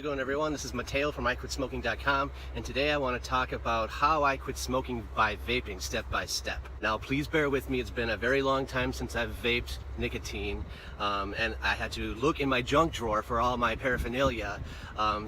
it going, everyone? This is Mateo from iQuit-Smoking.com, and today I want to talk about how I quit smoking by vaping step by step. Now please bear with me, it's been a very long time since I've vaped nicotine, and I had to look in my junk drawer for all my paraphernalia,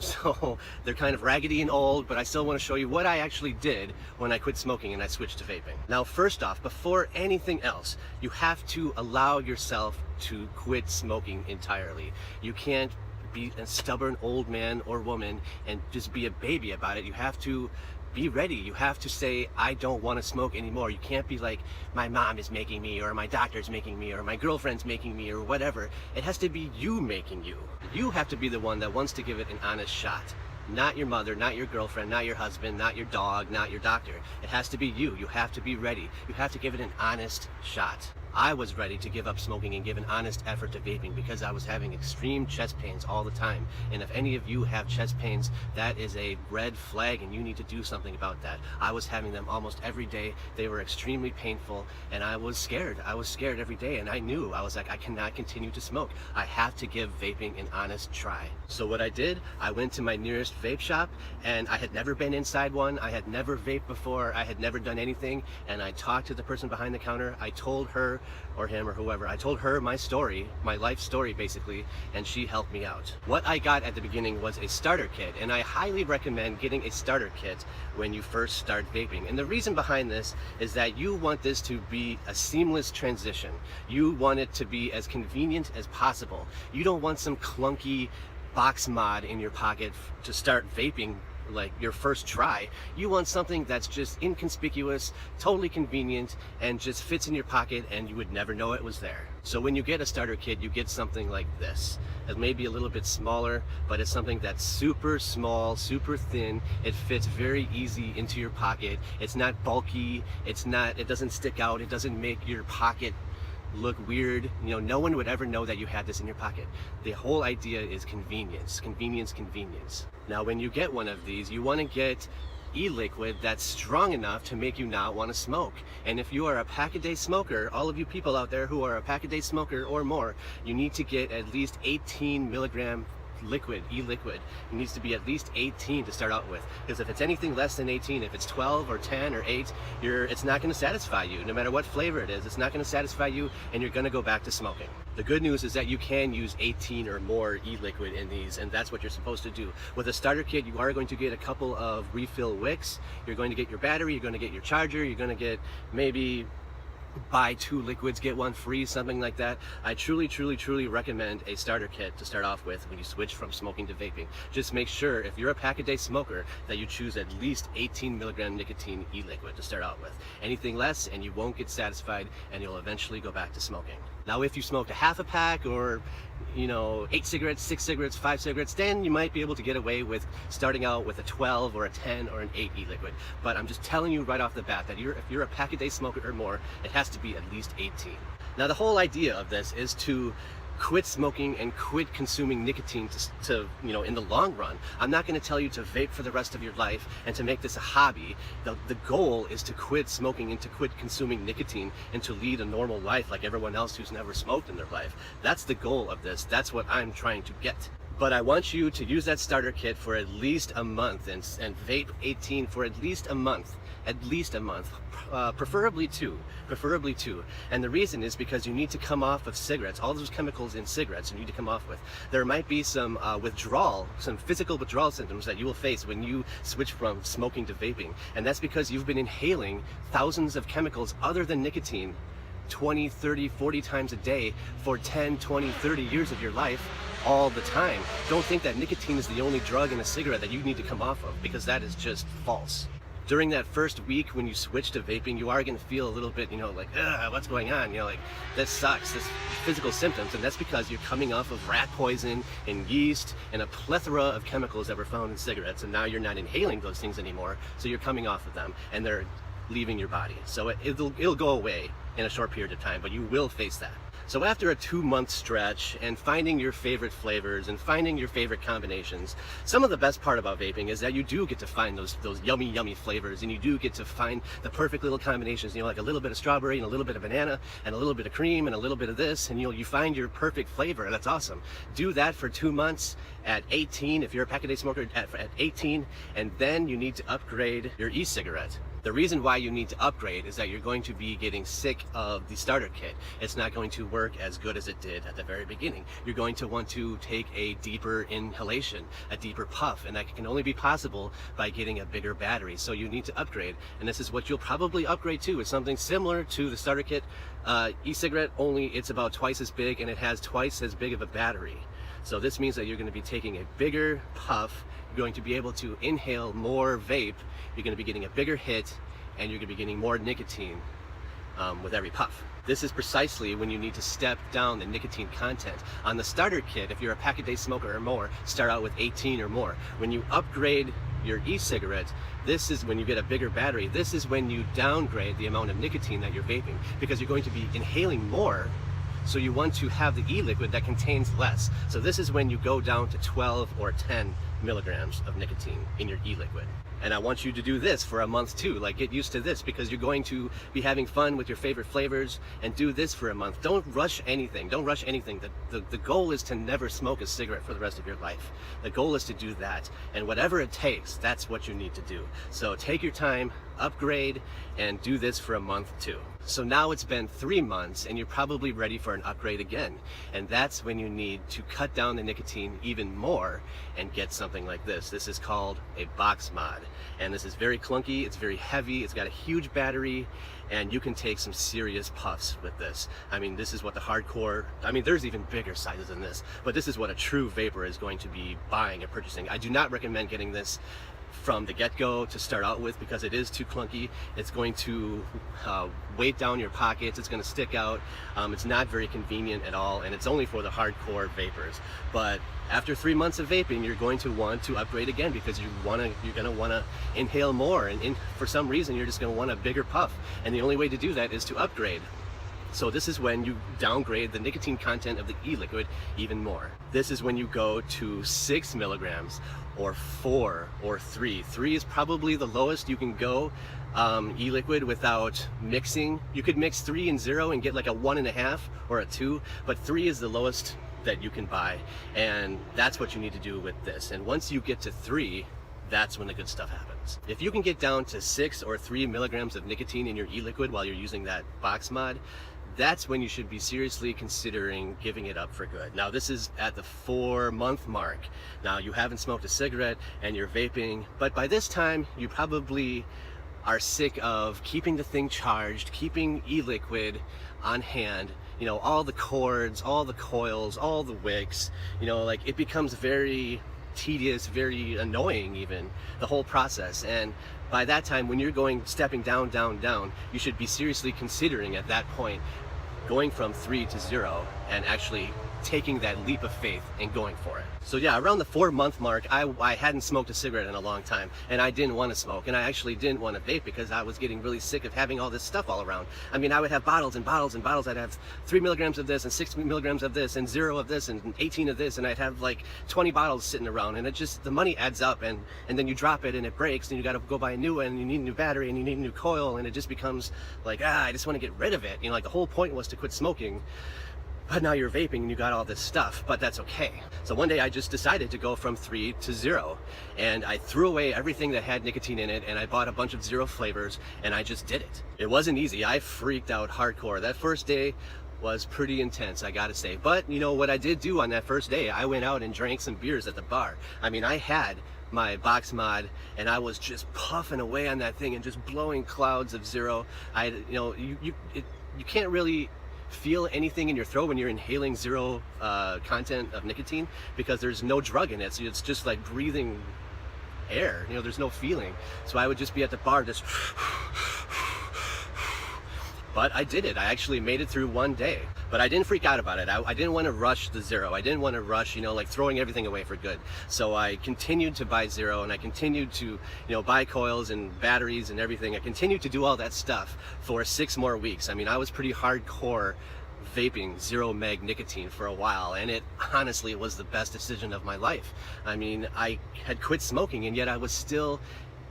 so they're kind of raggedy and old, but I still want to show you what I actually did when I quit smoking and I switched to vaping. Now first off, before anything else, you have to allow yourself to quit smoking entirely. You can't be a stubborn old man or woman and just be a baby about it. You have to be ready. You have to say, I don't want to smoke anymore. You can't be like, my mom is making me, or my doctor's making me, or my girlfriend's making me, or whatever. It has to be you making you. You have to be the one that wants to give it an honest shot. Not your mother, not your girlfriend, not your husband, not your dog, not your doctor. It has to be you. You have to be ready. You have to give it an honest shot. I was ready to give up smoking and give an honest effort to vaping because I was having extreme chest pains all the time. And if any of you have chest pains, that is a red flag and you need to do something about that. I was having them almost every day. They were extremely painful and I was scared. I was scared every day, and I knew, I was like, I cannot continue to smoke. I have to give vaping an honest try. So what I did, I went to my nearest vape shop, and I had never been inside one. I had never vaped before. I had never done anything, and I talked to the person behind the counter. I told her, or him, or whoever, I told her my story, my life story basically, and she helped me out. What I got at the beginning was a starter kit, and I highly recommend getting a starter kit when you first start vaping. And the reason behind this is that you want this to be a seamless transition. You want it to be as convenient as possible. You don't want some clunky box mod in your pocket to start vaping like your first try. You want something that's just inconspicuous, totally convenient, and just fits in your pocket and you would never know it was there. So when you get a starter kit, you get something like this. It may be a little bit smaller, but it's something that's super small, super thin. It fits very easy into your pocket. It's not bulky, it doesn't stick out, it doesn't make your pocket look weird. You know, no one would ever know that you had this in your pocket. The whole idea is convenience, convenience, convenience. Now when you get one of these, you want to get e-liquid that's strong enough to make you not want to smoke. And if you are a pack-a-day smoker, all of you people out there who are a pack-a-day smoker or more, you need to get at least 18 milligram liquid, e-liquid. It needs to be at least 18 to start out with, because if it's anything less than 18, if it's 12 or 10 or 8, it's not going to satisfy you. No matter what flavor it is, it's not going to satisfy you, and you're going to go back to smoking. The good news is that you can use 18 or more e-liquid in these, and that's what you're supposed to do. With a starter kit, you are going to get a couple of refill wicks. You're going to get your battery, you're going to get your charger, you're going to get maybe buy 2 liquids, get 1 free, something like that. I truly recommend a starter kit to start off with when you switch from smoking to vaping. Just make sure, if you're a pack-a-day smoker, that you choose at least 18 milligram nicotine e-liquid to start out with. Anything less and you won't get satisfied, and you'll eventually go back to smoking. Now if you smoked a half a pack, or 8 cigarettes, 6 cigarettes, 5 cigarettes, then you might be able to get away with starting out with a 12 or a 10 or an 8 e-liquid. But I'm just telling you right off the bat that if you're a pack-a-day smoker or more, it has to be at least 18. Now the whole idea of this is to quit smoking and quit consuming nicotine to in the long run. I'm not going to tell you to vape for the rest of your life and to make this a hobby. The goal is to quit smoking and to quit consuming nicotine and to lead a normal life like everyone else who's never smoked in their life. That's the goal of this. That's what I'm trying to get. But I want you to use that starter kit for at least a month and vape 18 for at least a month. Preferably two. And the reason is because you need to come off of cigarettes. All those chemicals in cigarettes you need to come off with. There might be some withdrawal, some physical withdrawal symptoms that you will face when you switch from smoking to vaping. And that's because you've been inhaling thousands of chemicals other than nicotine 20, 30, 40 times a day for 10, 20, 30 years of your life, all the time. Don't think that nicotine is the only drug in a cigarette that you need to come off of, because that is just false. During that first week when you switch to vaping, you are going to feel a little bit, like, what's going on? Like, this sucks, this physical symptoms, and that's because you're coming off of rat poison and yeast and a plethora of chemicals that were found in cigarettes, and now you're not inhaling those things anymore, so you're coming off of them, and they're leaving your body. So it'll go away in a short period of time, but you will face that. So after a 2-month stretch and finding your favorite flavors and finding your favorite combinations, some of the best part about vaping is that you do get to find those yummy flavors, and you do get to find the perfect little combinations, you know, like a little bit of strawberry and a little bit of banana and a little bit of cream and a little bit of this, and you find your perfect flavor, and that's awesome. Do that for 2 months at 18, if you're a pack-a-day smoker at 18, and then you need to upgrade your e-cigarette. The reason why you need to upgrade is that you're going to be getting sick of the starter kit. It's not going to work as good as it did at the very beginning. You're going to want to take a deeper inhalation, a deeper puff, and that can only be possible by getting a bigger battery. So you need to upgrade, and this is what you'll probably upgrade to. It's something similar to the starter kit e-cigarette, only it's about twice as big and it has twice as big of a battery. So this means that you're going to be taking a bigger puff, you're going to be able to inhale more vape, you're going to be getting a bigger hit, and you're going to be getting more nicotine with every puff. This is precisely when you need to step down the nicotine content. On the starter kit, if you're a pack-a-day smoker or more, start out with 18 or more. When you upgrade your e-cigarette, this is when you get a bigger battery. This is when you downgrade the amount of nicotine that you're vaping, because you're going to be inhaling more. So you want to have the e-liquid that contains less. So this is when you go down to 12 or 10 milligrams of nicotine in your e-liquid. And I want you to do this for a month too. Like, get used to this, because you're going to be having fun with your favorite flavors, and do this for a month. Don't rush anything. Don't rush anything. The goal is to never smoke a cigarette for the rest of your life. The goal is to do that. And whatever it takes, that's what you need to do. So take your time, upgrade, and do this for a month too. So now it's been 3 months and you're probably ready for an upgrade again. And that's when you need to cut down the nicotine even more and get something like this. This is called a box mod. And this is very clunky, it's very heavy, it's got a huge battery, and you can take some serious puffs with this. I mean, this is what the hardcore, I mean, there's even bigger sizes than this, but this is what a true vapor is going to be buying and purchasing. I do not recommend getting this from the get-go to start out with, because it is too clunky. It's going to weight down your pockets, it's going to stick out, it's not very convenient at all, and it's only for the hardcore vapors. But after 3 months of vaping, you're going to want to upgrade again, because you're going to want to inhale more, and for some reason you're just going to want a bigger puff, and the only way to do that is to upgrade. So this is when you downgrade the nicotine content of the e-liquid even more. This is when you go to 6 milligrams or 4 or 3. 3 is probably the lowest you can go e-liquid without mixing. You could mix 3 and 0 and get like a 1.5 or a 2, but 3 is the lowest that you can buy, and that's what you need to do with this. And once you get to 3, that's when the good stuff happens. If you can get down to 6 or 3 milligrams of nicotine in your e-liquid while you're using that box mod, that's when you should be seriously considering giving it up for good. Now, this is at the 4-month mark. Now, you haven't smoked a cigarette and you're vaping, but by this time you probably are sick of keeping the thing charged, keeping e-liquid on hand, you know, all the cords, all the coils, all the wicks, you know, like, it becomes very tedious, very annoying even, the whole process. And by that time, when you're stepping down, you should be seriously considering at that point going from 3 to 0 and actually taking that leap of faith and going for it. So yeah, around the 4-month mark, I hadn't smoked a cigarette in a long time, and I didn't want to smoke, and I actually didn't want to vape because I was getting really sick of having all this stuff all around. I mean, I would have bottles and bottles and bottles. I'd have 3 milligrams of this and 6 milligrams of this and 0 of this and 18 of this, and I'd have like 20 bottles sitting around, and it just, the money adds up, and then you drop it and it breaks, and you got to go buy a new one, and you need a new battery, and you need a new coil, and it just becomes like, I just want to get rid of it. You know, like, the whole point was to quit smoking. But now you're vaping and you got all this stuff, but that's okay. So one day I just decided to go from 3 to 0, and I threw away everything that had nicotine in it, and I bought a bunch of 0 flavors, and I just did it. It wasn't easy. I freaked out hardcore. That first day was pretty intense, I gotta say. But you know what I did do on that first day? I went out and drank some beers at the bar. I mean, I had my box mod, and I was just puffing away on that thing and just blowing clouds of 0. You can't really feel anything in your throat when you're inhaling 0 content of nicotine, because there's no drug in it, so it's just like breathing air. You know, there's no feeling. So I would just be at the bar just but I did it. I actually made it through one day, but I didn't freak out about it. I didn't want to rush the 0. I didn't want to rush, you know, like throwing everything away for good. So I continued to buy 0, and I continued to, you know, buy coils and batteries and everything. I continued to do all that stuff for 6 more weeks. I mean, I was pretty hardcore vaping 0 meg nicotine for a while, and it honestly was the best decision of my life. I mean, I had quit smoking, and yet I was still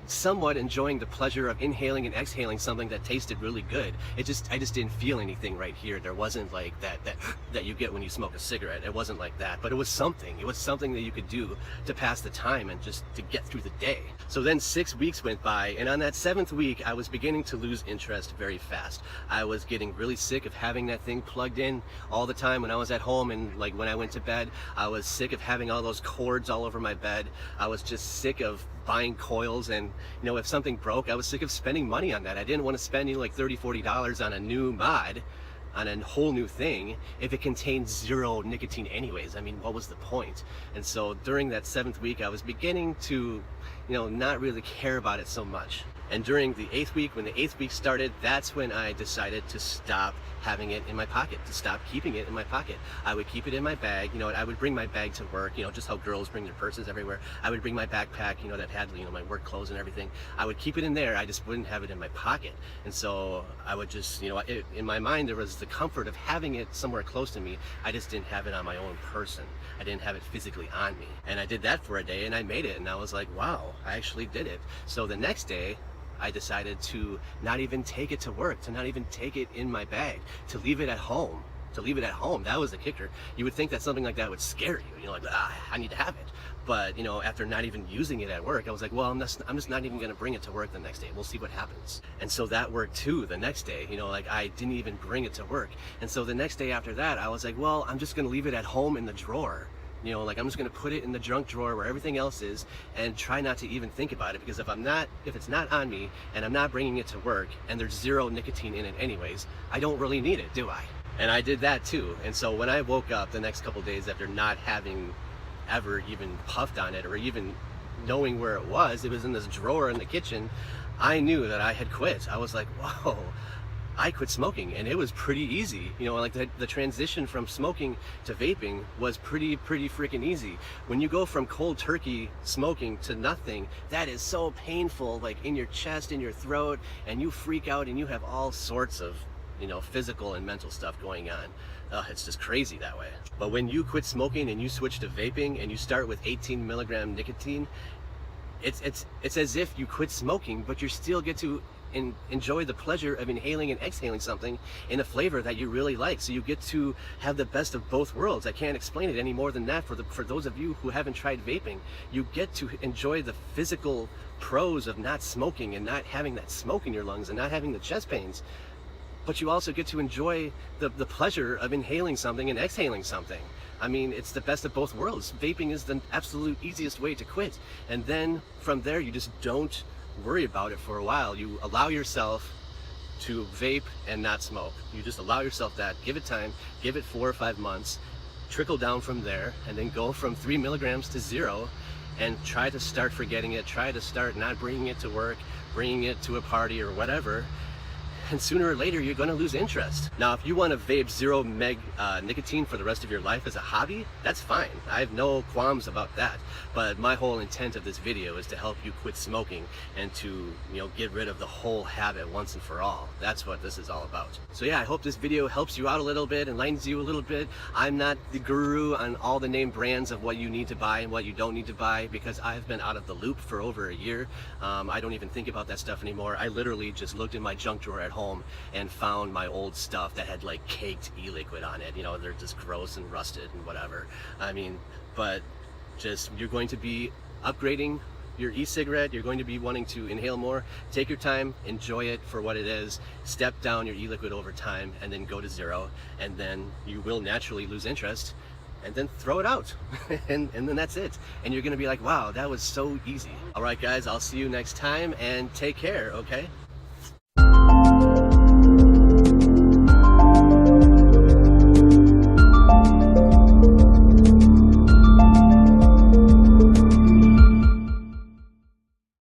somewhat enjoying the pleasure of inhaling and exhaling something that tasted really good. I just didn't feel anything right here. There wasn't like that you get when you smoke a cigarette. It wasn't like that, but it was something that you could do to pass the time and just to get through the day. So then 6 weeks went by, and on that 7th week I was beginning to lose interest very fast. I was getting really sick of having that thing plugged in all the time when I was at home, and like when I went to bed, I was sick of having all those cords all over my bed. I was just sick of buying coils, and you know, if something broke, I was sick of spending money on that. I didn't want to spend, you know, like $30-40 on a new mod, on a whole new thing, if it contained 0 nicotine anyways. I mean, what was the point? And so during that 7th week, I was beginning to, you know, not really care about it so much. And during the 8th week, when the 8th week started, that's when I decided to stop having it in my pocket, to stop keeping it in my pocket. I would keep it in my bag. You know, I would bring my bag to work, you know, just how girls bring their purses everywhere. I would bring my backpack, you know, that had, you know, my work clothes and everything. I would keep it in there. I just wouldn't have it in my pocket. And so I would just, you know, in my mind, there was the comfort of having it somewhere close to me. I just didn't have it on my own person. I didn't have it physically on me. And I did that for a day, and I made it. And I was like, wow, I actually did it. So the next day, I decided to not even take it to work, to not even take it in my bag, to leave it at home. That was the kicker. You would think that something like that would scare you. You know, like, I need to have it. But, you know, after not even using it at work, I was like, well, I'm just not even going to bring it to work the next day. We'll see what happens. And so that worked too the next day. You know, like I didn't even bring it to work. And so the next day after that, I was like, well, I'm just going to leave it at home in the drawer. You know, like I'm just going to put it in the junk drawer where everything else is, and try not to even think about it, because if it's not on me and I'm not bringing it to work and there's 0 nicotine in it anyways, I don't really need it, do I? And I did that too. And so when I woke up the next couple days after not having ever even puffed on it or even knowing where it was in this drawer in the kitchen, I knew that I had quit. I was like, whoa, I quit smoking, and it was pretty easy. You know, like the transition from smoking to vaping was pretty freaking easy. When you go from cold turkey smoking to nothing, that is so painful, like in your chest, in your throat, and you freak out and you have all sorts of, you know, physical and mental stuff going on. It's just crazy that way. But when you quit smoking and you switch to vaping and you start with 18 milligram nicotine, it's as if you quit smoking, but you still get to enjoy the pleasure of inhaling and exhaling something in a flavor that you really like. So you get to have the best of both worlds. I can't explain it any more than that. For those of you who haven't tried vaping, you get to enjoy the physical pros of not smoking and not having that smoke in your lungs and not having the chest pains. But you also get to enjoy the pleasure of inhaling something and exhaling something. I mean, it's the best of both worlds. Vaping is the absolute easiest way to quit. And then from there, you just don't worry about it for a while. You allow yourself to vape and not smoke. You just allow yourself that. Give it time. Give it 4 or 5 months. Trickle down from there, and then go from 3 milligrams to 0, and try to start forgetting it. Try to start not bringing it to work, bringing it to a party or whatever. And sooner or later, you're going to lose interest. Now, if you want to vape 0 meg nicotine for the rest of your life as a hobby, that's fine. I have no qualms about that. But my whole intent of this video is to help you quit smoking and to, you know, get rid of the whole habit once and for all. That's what this is all about. So yeah, I hope this video helps you out a little bit, enlightens you a little bit. I'm not the guru on all the name brands of what you need to buy and what you don't need to buy, because I've been out of the loop for over a year. I don't even think about that stuff anymore. I literally just looked in my junk drawer at home and found my old stuff that had like caked e-liquid on it. You know, they're just gross and rusted and whatever. I mean, but just, you're going to be upgrading your e-cigarette, you're going to be wanting to inhale more. Take your time, enjoy it for what it is, step down your e-liquid over time, and then go to 0, and then you will naturally lose interest, and then throw it out. and then that's it. And you're gonna be like, wow, that was so easy. All right guys, I'll see you next time, and take care, okay?